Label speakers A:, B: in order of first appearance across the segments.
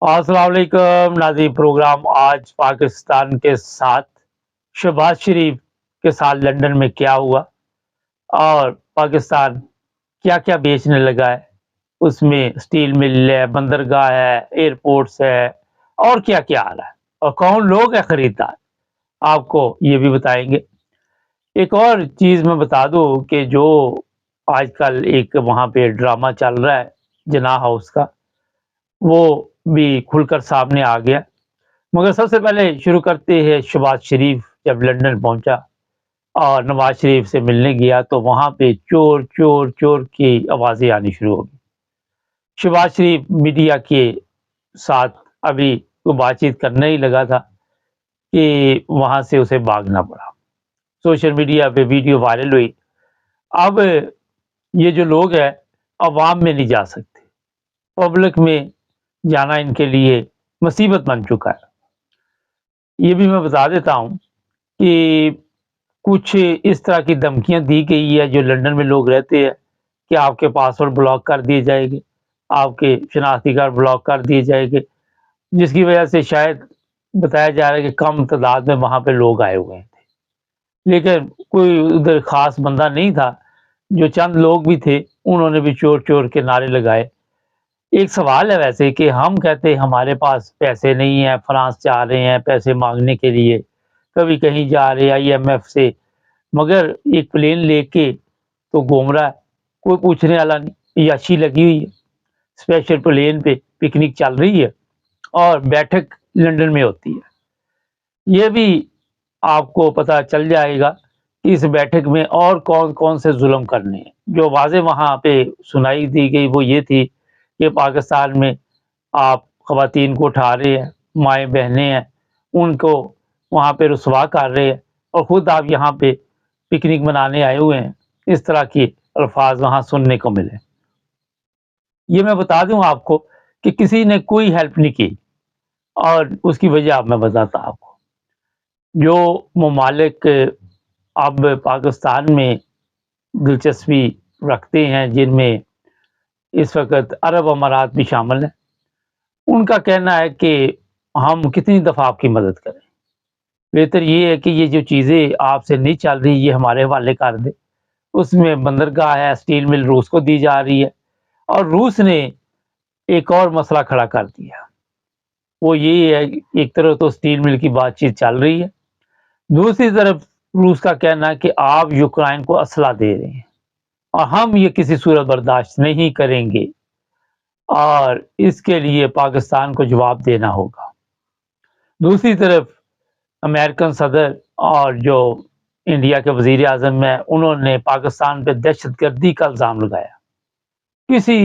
A: अस्सलाम वालेकुम नाज़रीन। प्रोग्राम आज पाकिस्तान के साथ शहबाज शरीफ के साथ लंदन में क्या हुआ और पाकिस्तान क्या-क्या बेचने लगा है। उसमें स्टील मिल है, बंदरगाह है, एयरपोर्ट्स है और क्या-क्या आ रहा है और कौन लोग हैं खरीदार, आपको ये भी बताएँगे। एक और चीज़ मैं बता दूँ कि जो आजकल एक वहाँ पे ड्रामा चल रहा है जिन्ना हाउस का, वो भी खुलकर सामने आ गया। मगर सबसे पहले शुरू करते हैं शहबाज शरीफ जब लंदन पहुंचा और नवाज शरीफ से मिलने गया तो वहां पे चोर चोर चोर की आवाजें आनी शुरू हो गई। शहबाज शरीफ मीडिया के साथ अभी वो बातचीत करने ही लगा था कि वहां से उसे भागना पड़ा। सोशल मीडिया पे वीडियो वायरल हुई। अब ये जो लोग हैं अवाम में नहीं जा सकते, पब्लिक में जाना इनके लिए मुसीबत बन चुका है। ये भी मैं बता देता हूँ कि कुछ इस तरह की धमकियाँ दी गई है जो लंदन में लोग रहते हैं कि आपके पासवर्ड ब्लॉक कर दिए जाएँगे, आपके शनाख्ती कार्ड ब्लॉक कर दिए जाएँगे, जिसकी वजह से शायद बताया जा रहा है कि कम तादाद में वहाँ पे लोग आए हुए थे। लेकिन कोई उधर ख़ास बंदा नहीं था, जो चंद लोग भी थे, उन्होंने भी चोर-चोर के नारे लगाए। एक सवाल है वैसे कि हम कहते हैं हमारे पास पैसे नहीं है, फ्रांस जा रहे हैं पैसे माँगने के लिए, कभी कहीं जा रहे हैं आईएमएफ से, मगर एक प्लेन लेके तो घूम रहा है, कोई पूछने वाला नहीं, याशी लगी हुई है, स्पेशल प्लेन पे पिकनिक चल रही है और बैठक लंदन में होती है। ये भी आपको पता चल जाएगा कि इस बैठक में और कौन-कौन से जुल्म करने हैं। जो वाज़ेह वहाँ पे सुनाई दी गई वो ये थी कि पाकिस्तान में आप ख़वातीन को उठा रहे हैं, माएँ-बहनें हैं, उनको वहाँ पे रुसवा कर रहे हैं और खुद आप यहाँ पे पिकनिक मनाने आए हुए हैं। इस तरह के अल्फाज वहाँ सुनने को मिले। ये मैं बता दूँ आपको कि किसी ने कोई हेल्प नहीं की और उसकी वजह अब मैं बताता आपको। जो ममालिक अब पाकिस्तान में दिलचस्पी रखते हैं, जिनमें इस वक़्त अरब अमारात भी शामिल हैं, उनका कहना है कि हम कितनी दफ़ा आपकी मदद करें। बेहतर ये है कि ये जो चीज़ें आपसे नहीं चल रही, ये हमारे हवाले कर दें। उसमें बंदरगाह है, स्टील मिल रूस को दी जा रही है और रूस ने एक और मसला खड़ा कर दिया। वो ये है कि एक तरफ तो स्टील मिल की बातचीत चल रही है, दूसरी तरफ रूस का कहना है कि आप यूक्रेन को असला दे रहे हैं और हम ये किसी सूरत बर्दाश्त नहीं करेंगे और इसके लिए पाकिस्तान को जवाब देना होगा। दूसरी तरफ अमेरिकन सदर और जो इंडिया के वज़ीर आज़म हैं, उन्होंने पाकिस्तान पे दहशतगर्दी का इल्ज़ाम लगाया। किसी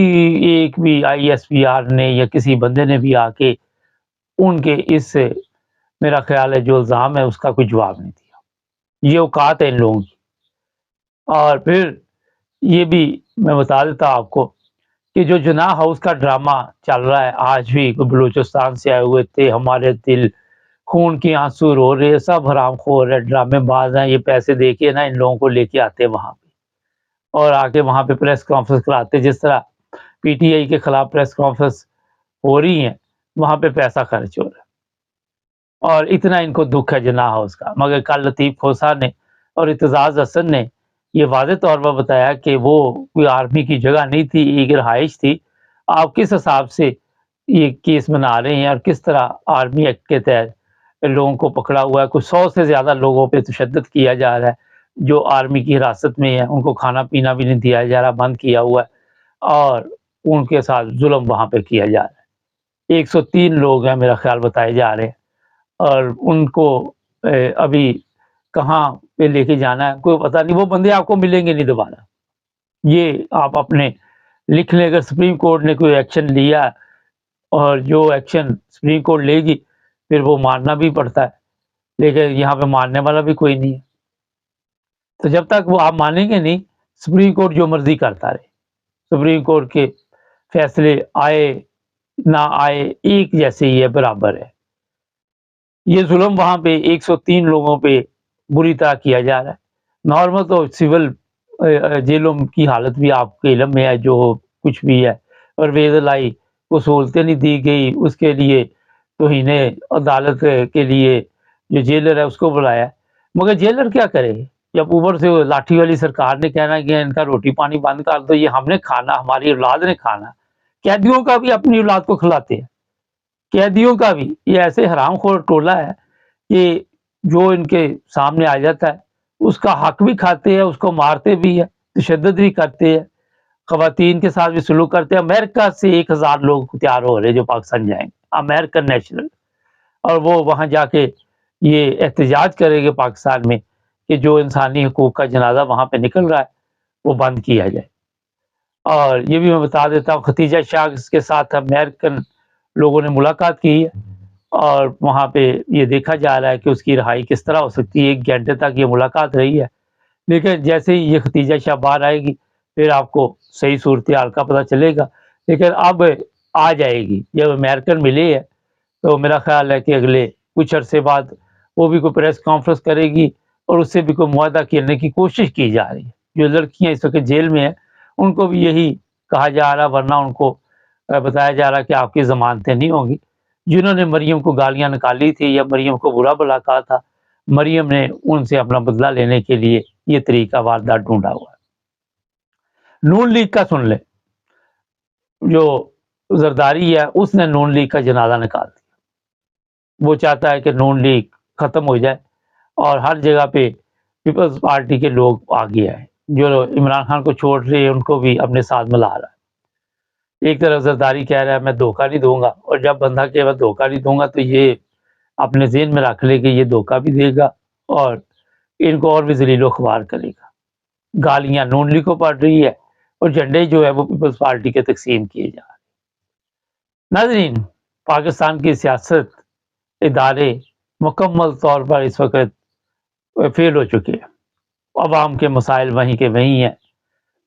A: एक भी आईएसपीआर ने या किसी बंदे ने भी आके उनके इस मेरा ख़्याल है जो इल्ज़ाम है उसका कोई जवाब नहीं दिया। ये औकात है इन लोगों की। और फिर ये भी मैं बता देता हूँ आपको कि जो जिन्ना हाउस का ड्रामा चल रहा है, आज भी बलूचिस्तान से आए हुए थे, हमारे दिल खून के आंसू रो रहे हैं, सब हरामखोर है, ड्रामेबाज हैं, ये पैसे दे के ना इन लोगों को लेके आते हैं वहाँ पे और आके वहाँ पे प्रेस कॉन्फ्रेंस कराते हैं। जिस तरह पीटीआई के खिलाफ प्रेस कॉन्फ्रेंस हो रही है, वहाँ पे पैसा खर्च हो रहा है और इतना इनको दुख है जिन्ना हाउस का। मगर कल लतीफ़ खोसा ने और इत्तेज़ाज़ हसन ने ये वाज़ेह तौर पर बताया कि वो कोई आर्मी की जगह नहीं थी, एक रिहाइश थी। आप किस हिसाब से ये केस बना रहे हैं और किस तरह आर्मी एक्ट के तहत लोगों को पकड़ा हुआ है। कुछ 100 से ज़्यादा लोगों पे तशद्दुद किया जा रहा है, जो आर्मी की हिरासत में है, उनको खाना-पीना भी नहीं दिया जा रहा, बंद किया हुआ है और उनके साथ जुल्म वहाँ पे किया जा रहा है। 103 लोग हैं मेरा ख़्याल बताए जा रहे हैं और उनको अभी कहाँ पे लेके जाना है कोई पता नहीं, वो बंदे आपको मिलेंगे नहीं दोबारा। ये आप अपने लिख लें, अगर सुप्रीम कोर्ट ने कोई एक्शन लिया और जो एक्शन सुप्रीम कोर्ट लेगी फिर वो मानना भी पड़ता है, लेकिन यहाँ पे मानने वाला भी कोई नहीं है। तो जब तक वो आप मानेंगे नहीं, सुप्रीम कोर्ट जो मर्ज़ी करता रहे। सुप्रीम कोर्ट के फैसले आए, ना आए, एक जैसे ही है, बराबर है। ये जुल्म वहाँ पे 103 लोगों पे बुरी तरह किया जा रहा है। नॉर्मल तो सिविल जेलों की हालत भी आपके इल्म में है, जो कुछ भी है, परवेज़ इलाही کو سہولتیں نہیں دی گئی، اس کے لیے توہین عدالت کے لیے جو جیلر ہے اس کو بلایا، مگر جیلر کیا کرے جب اوپر سے لاٹھی والی سرکار نے کہنا کہ ان کا روٹی پانی بند کر دو، یہ ہم نے کھانا، ہماری اولاد نے کھانا۔ قیدیوں کا بھی اپنی اولاد کو کھلاتے ہیں، قیدیوں کا بھی، یہ ایسے حرام خور ٹولہ ہے کہ جو ان کے سامنے آ جاتا ہے اس کا حق بھی کھاتے ہیں، اس کو مارتے بھی ہیں، تشدد بھی کرتے ہیں، خواتین کے ساتھ بھی سلوک کرتے ہیں۔ امریکہ سے 1000 لوگ تیار ہو رہے جو پاکستان جائیں گے، امریکن نیشنل، اور وہ وہاں جا کے یہ احتجاج کریں گے پاکستان میں کہ جو انسانی حقوق کا جنازہ وہاں پہ نکل رہا ہے وہ بند کیا جائے۔ اور یہ بھی میں بتا دیتا ہوں، ختیجہ شاہ کے ساتھ امریکن لوگوں نے ملاقات کی ہے، اور وہاں پہ یہ دیکھا جا رہا ہے کہ اس کی رہائی کس طرح ہو سکتی ہے۔ 1 گھنٹے تک یہ ملاقات رہی ہے، لیکن جیسے ہی یہ ختیجہ شاہ باہر آئے گی پھر آپ کو صحیح صورتحال کا پتہ چلے گا، لیکن اب آ جائے گی۔ جب امریکن ملے ہے تو میرا خیال ہے کہ اگلے کچھ عرصے بعد وہ بھی کوئی پریس کانفرنس کرے گی اور اس سے بھی کوئی معاہدہ کرنے کی کوشش کی جا رہی ہے۔ جو لڑکیاں اس وقت جیل میں ہیں ان کو بھی یہی کہا جا رہا، ورنہ ان کو بتایا جا رہا کہ آپ کی ضمانتیں نہیں ہوں گی۔ جنہوں نے مریم کو گالیاں نکالی تھی یا مریم کو برا بھلا کہا تھا، مریم نے ان سے اپنا بدلہ لینے کے لیے یہ طریقہ واردات ڈھونڈا ہوا ہے۔ نون لیگ کا سن لیں، جو زرداری ہے اس نے نون لیگ کا جنازہ نکال دیا۔ وہ چاہتا ہے کہ نون لیگ ختم ہو جائے اور ہر جگہ پہ پیپلز پارٹی کے لوگ آگے آئے، جو عمران خان کو چھوڑ رہے ہیں ان کو بھی اپنے ساتھ ملا رہا ہے۔ ایک طرف زرداری کہہ رہا ہے میں دھوکہ نہیں دوں گا، اور جب بندہ کہ میں دھوکہ نہیں دوں گا تو یہ اپنے ذہن میں رکھ لے کہ یہ دھوکہ بھی دے گا اور ان کو اور بھی ذلیل و خوار کرے گا۔ گالیاں نون لیگ کو پڑ رہی ہے اور جھنڈے جو ہے وہ پیپلز پارٹی کے تقسیم کیے جا رہے ہیں۔ ناظرین، پاکستان کی سیاست ادارے مکمل طور پر اس وقت فیل ہو چکے ہیں۔ عوام کے مسائل وہیں کے وہیں ہیں،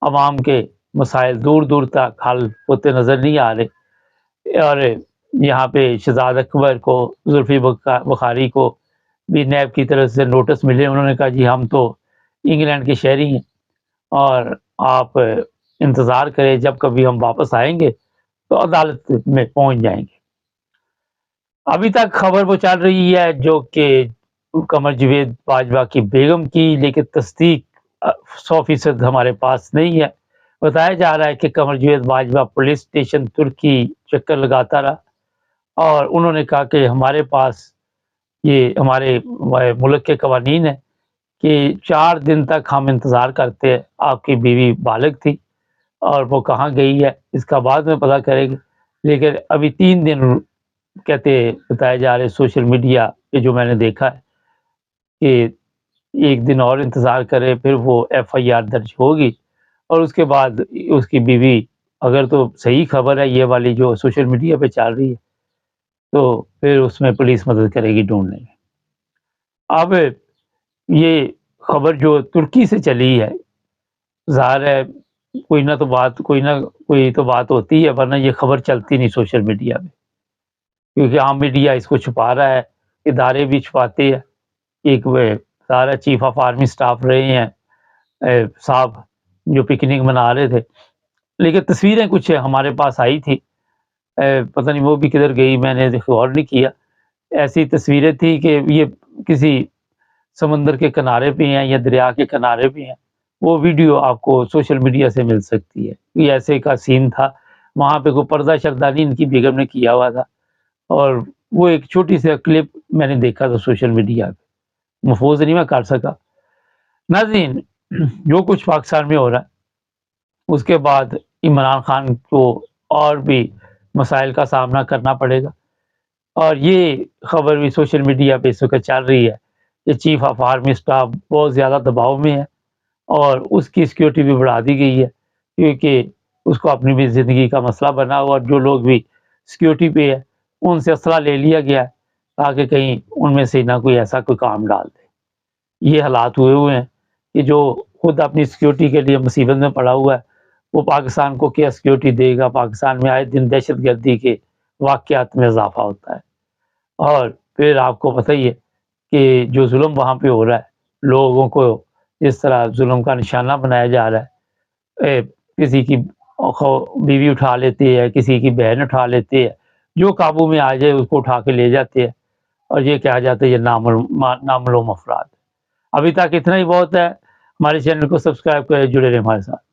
A: عوام کے مسائل دور دور تک حل ہوتے نظر نہیں آ رہے، اور یہاں پہ شہزاد اکبر کو، زلفی بخاری کو بھی نیب کی طرف سے نوٹس ملے، انہوں نے کہا جی ہم تو انگلینڈ کے شہری ہیں اور آپ انتظار کریں، جب کبھی ہم واپس آئیں گے تو عدالت میں پہنچ جائیں گے۔ ابھی تک خبر وہ چل رہی ہے جو کہ قمر جاوید باجوہ کی بیگم کی، لیکن تصدیق 100% ہمارے پاس نہیں ہے۔ بتایا جا رہا ہے کہ قمر جاوید باجوہ پولیس اسٹیشن ترکی چکر لگاتا رہا اور انہوں نے کہا کہ ہمارے پاس یہ ہمارے ملک کے قوانین ہیں کہ 4 دن تک ہم انتظار کرتے ہیں، آپ کی بیوی بالغ تھی اور وہ کہاں گئی ہے اس کا بعد میں پتہ کرے گا، لیکن ابھی 3 دن کہتے بتایا جا رہے سوشل میڈیا پہ جو میں نے دیکھا ہے کہ 1 دن اور انتظار کرے، پھر وہ FIR درج ہوگی اور اس کے بعد اس کی بیوی، اگر تو صحیح خبر ہے یہ والی جو سوشل میڈیا پہ چل رہی ہے، تو پھر اس میں پولیس مدد کرے گی ڈھونڈنے میں۔ اب یہ خبر جو ترکی سے چلی ہے، ظاہر ہے کوئی نہ کوئی تو بات ہوتی ہے، ورنہ یہ خبر چلتی نہیں سوشل میڈیا میں، کیونکہ عام میڈیا اس کو چھپا رہا ہے، ادارے بھی چھپاتے ہیں۔ ایک سارا چیف آف آرمی سٹاف رہے ہیں صاحب جو پکنک منا رہے تھے، لیکن تصویریں کچھ ہمارے پاس آئی تھی، پتہ نہیں وہ بھی کدھر گئی، میں نے غور نہیں کیا۔ ایسی تصویریں تھی کہ یہ کسی سمندر کے کنارے پہ ہیں یا دریا کے کنارے پہ ہیں، وہ ویڈیو آپ کو سوشل میڈیا سے مل سکتی ہے۔ یہ ایسے کا سین تھا، وہاں پہ کوئی پردہ شردہ نہیں ان کی بیگم نے کیا ہوا تھا، اور وہ ایک چھوٹی سی کلپ میں نے دیکھا تھا سوشل میڈیا پہ، محفوظ نہیں میں کر سکا۔ ناظرین، جو کچھ پاکستان میں ہو رہا ہے اس کے بعد عمران خان کو اور بھی مسائل کا سامنا کرنا پڑے گا، اور یہ خبر بھی سوشل میڈیا پہ اس وقت چل رہی ہے کہ چیف آف آرمی سٹاف بہت زیادہ دباؤ میں ہے اور اس کی سیکیورٹی بھی بڑھا دی گئی ہے، کیونکہ اس کو اپنی بھی زندگی کا مسئلہ بنا ہوا، اور جو لوگ بھی سیکیورٹی پہ ہے ان سے اسلحہ لے لیا گیا ہے تاکہ کہیں ان میں سے نہ کوئی ایسا کوئی کام ڈال دے۔ یہ حالات ہوئے ہیں کہ جو خود اپنی سیکیورٹی کے لیے مصیبت میں پڑا ہوا ہے وہ پاکستان کو کیا سیکیورٹی دے گا۔ پاکستان میں آئے دن دہشت گردی کے واقعات میں اضافہ ہوتا ہے، اور پھر آپ کو پتہ ہی ہے کہ جو ظلم وہاں پہ ہو رہا ہے، لوگوں کو جس طرح ظلم کا نشانہ بنایا جا رہا ہے، کسی کی और बीवी उठा लेती है, किसी की बहन उठा लेती है, जो काबू में आ जाए उसको उठा के ले जाते हैं और ये कहा जाता है ये नामालूम अफराद। अभी तक इतना ही बहुत है। हमारे चैनल को सब्सक्राइब करें, जुड़े रहें हमारे साथ।